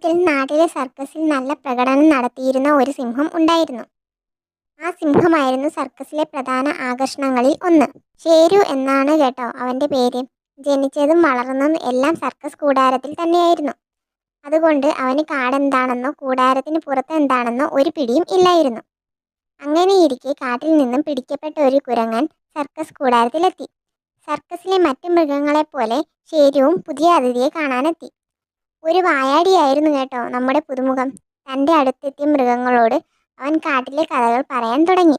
ഒരിക്കൽ നാട്ടിലെ സർക്കസിൽ നല്ല പ്രകടനം നടത്തിയിരുന്ന ഒരു സിംഹം ഉണ്ടായിരുന്നു. ആ സിംഹമായിരുന്നു സർക്കസിലെ പ്രധാന ആകർഷണങ്ങളിൽ ഒന്ന്. ഷേരു എന്നാണ് കേട്ടോ അവന്റെ പേര്. ജനിച്ചതും വളർന്നതും എല്ലാം സർക്കസ് കൂടാരത്തിൽ തന്നെയായിരുന്നു. അതുകൊണ്ട് അവന് കാടെന്താണെന്നോ കൂടാരത്തിന് പുറത്ത് എന്താണെന്നോ ഒരു പിടിയും ഇല്ലായിരുന്നു. അങ്ങനെയിരിക്കെ കാട്ടിൽ നിന്നും പിടിക്കപ്പെട്ട ഒരു കുരങ്ങൻ സർക്കസ് കൂടാരത്തിലെത്തി. സർക്കസിലെ മറ്റു മൃഗങ്ങളെപ്പോലെ ഷേരുവും പുതിയ അതിഥിയെ കാണാനെത്തി. ഒരു വായാടിയായിരുന്നു കേട്ടോ നമ്മുടെ പുതുമുഖം. തൻ്റെ അടുത്തെത്തിയ മൃഗങ്ങളോട് അവൻ കാട്ടിലെ കഥകൾ പറയാൻ തുടങ്ങി.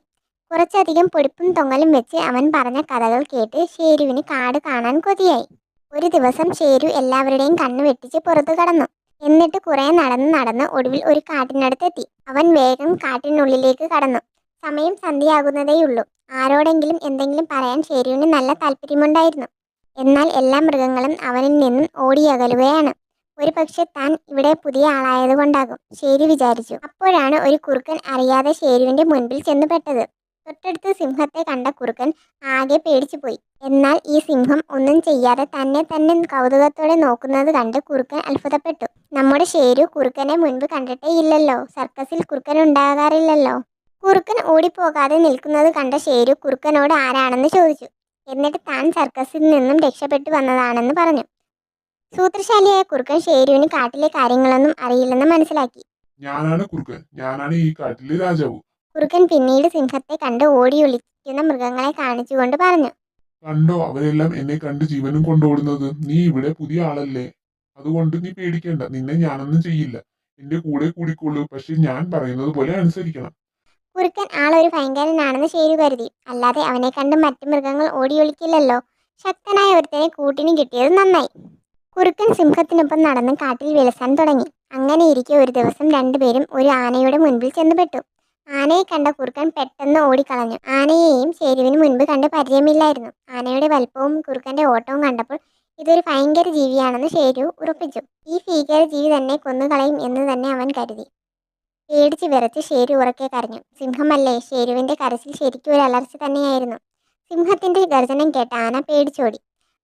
കുറച്ചധികം പൊടിപ്പും തൊങ്ങലും വെച്ച് അവൻ പറഞ്ഞ കഥകൾ കേട്ട് ഷേരുവിന് കാട് കാണാൻ കൊതിയായി. ഒരു ദിവസം ഷേരു എല്ലാവരുടെയും കണ്ണു വെട്ടിച്ച് പുറത്തു കടന്നു. എന്നിട്ട് കുറെ നടന്ന് നടന്ന് ഒടുവിൽ ഒരു കാട്ടിനടുത്തെത്തി. അവൻ വേഗം കാട്ടിനുള്ളിലേക്ക് കടന്നു. സമയം സന്ധ്യയാകുന്നതേയുള്ളൂ. ആരോടെങ്കിലും എന്തെങ്കിലും പറയാൻ ഷേരുവിന് നല്ല താല്പര്യമുണ്ടായിരുന്നു. എന്നാൽ എല്ലാ മൃഗങ്ങളും അവനിൽ നിന്നും ഓടിയകലുകയാണ്. ഒരു പക്ഷെ താൻ ഇവിടെ പുതിയ ആളായതുകൊണ്ടാകും, ഷേരു വിചാരിച്ചു. അപ്പോഴാണ് ഒരു കുറുക്കൻ അറിയാതെ ഷേരുവിന്റെ മുൻപിൽ ചെന്ന് പെട്ടത്. തൊട്ടടുത്ത് സിംഹത്തെ കണ്ട കുറുക്കൻ ആകെ പേടിച്ചുപോയി. എന്നാൽ ഈ സിംഹം ഒന്നും ചെയ്യാതെ തന്നെ കൗതുകത്തോടെ നോക്കുന്നത് കണ്ട് കുറുക്കൻ അത്ഭുതപ്പെട്ടു. നമ്മുടെ ഷേരു കുറുക്കനെ മുൻപ് കണ്ടിട്ടേ ഇല്ലല്ലോ. സർക്കസിൽ കുറുക്കൻ ഉണ്ടാകാറില്ലല്ലോ. കുറുക്കൻ ഓടിപ്പോകാതെ നിൽക്കുന്നത് കണ്ട ഷേരു കുറുക്കനോട് ആരാണെന്ന് ചോദിച്ചു. എന്നിട്ട് താൻ സർക്കസിൽ നിന്നും രക്ഷപ്പെട്ടു വന്നതാണെന്ന് പറഞ്ഞു. സൂത്രശാലിയായ കുറുക്കൻ ഷേരുവിന് കാട്ടിലെ കാര്യങ്ങളൊന്നും അറിയില്ലെന്ന് മനസ്സിലാക്കി. ഞാനാണ് കുറുക്കൻ, ഞാനാണ് ഈ കാട്ടിലെ രാജാവ്. കുറുക്കൻ പിന്നീട് സിംഹത്തെ കണ്ട് ഓടിയൊളിക്കുന്ന മൃഗങ്ങളെ കാണിച്ചുകൊണ്ട് പറഞ്ഞു. കണ്ടോ, അവരെല്ലാം എന്നെ കണ്ട് ജീവനും കൊണ്ടോടുന്നത്. നീ ഇവിടെ പുതിയ ആളല്ലേ, അതുകൊണ്ട് നീ പേടിക്കേണ്ട. നിന്നെ ഞാനൊന്നും ചെയ്യില്ല. എന്റെ കൂടെ കൂടിക്കൊള്ളൂ, പക്ഷെ ഞാൻ പറയുന്നത് പോലെ അനുസരിക്കണം. കുറുക്കൻ ആളൊരു ഭയങ്കരനാണെന്ന് ഷേരു കരുതി. അല്ലാതെ അവനെ കണ്ട് മറ്റു മൃഗങ്ങൾ ഓടിയൊളിക്കില്ലല്ലോ. ശക്തനായ ഒരുത്തനെ കൂട്ടിന് കിട്ടിയത് നന്നായി. കുറുക്കൻ സിംഹത്തിനൊപ്പം നടന്ന് കാട്ടിൽ വിലസാൻ തുടങ്ങി. അങ്ങനെയിരിക്കെ ഒരു ദിവസം രണ്ടുപേരും ഒരു ആനയുടെ മുൻപിൽ ചെന്നുപെട്ടു. ആനയെ കണ്ട കുറുക്കൻ പെട്ടെന്ന് ഓടിക്കളഞ്ഞു. ആനയെയും ഷേരുവിന് മുൻപ് കണ്ട് പരിചയമില്ലായിരുന്നു. ആനയുടെ വലിപ്പവും കുറുക്കന്റെ ഓട്ടവും കണ്ടപ്പോൾ ഇതൊരു ഭയങ്കര ജീവിയാണെന്ന് ഷേരു ഉറപ്പിച്ചു. ഈ ഭീകര ജീവി തന്നെ കൊന്നുകളയും എന്ന് തന്നെ അവൻ കരുതി. പേടിച്ച് വിറച്ച് ഷേരു ഉറക്കെ കരഞ്ഞു. സിംഹമല്ലേ, ഷേരുവിന്റെ കരച്ചിൽ ശരിക്കും ഒരു അലർച്ച തന്നെയായിരുന്നു. സിംഹത്തിന്റെ ഗർജനം കേട്ട് ആന പേടിച്ചോടി.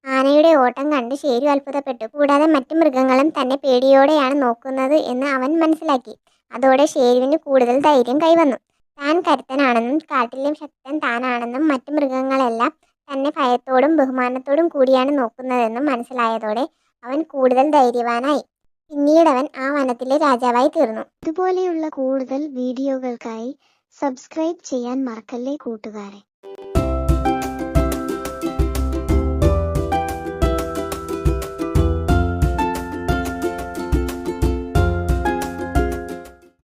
ആനയുടെ ഓട്ടം കണ്ട് ഷേരു അത്ഭുതപ്പെട്ടു. കൂടാതെ മറ്റു മൃഗങ്ങളും തന്നെ പേടിയോടെയാണ് നോക്കുന്നത് എന്ന് അവൻ മനസ്സിലാക്കി. അതോടെ ഷേരുവിന് കൂടുതൽ ധൈര്യം കൈവന്നു. താൻ കരുത്തനാണെന്നും കാട്ടിലെ ശക്തൻ താനാണെന്നും മറ്റു മൃഗങ്ങളെല്ലാം തന്നെ ഭയത്തോടും ബഹുമാനത്തോടും കൂടിയാണ് നോക്കുന്നതെന്നും മനസ്സിലായതോടെ അവൻ കൂടുതൽ ധൈര്യവാനായി. പിന്നീടവൻ ആ വനത്തിലെ രാജാവായി തീർന്നു. ഇതുപോലെയുള്ള കൂടുതൽ വീഡിയോകൾക്കായി സബ്സ്ക്രൈബ് ചെയ്യാൻ മറക്കല്ലേ കൂട്ടുകാരെ.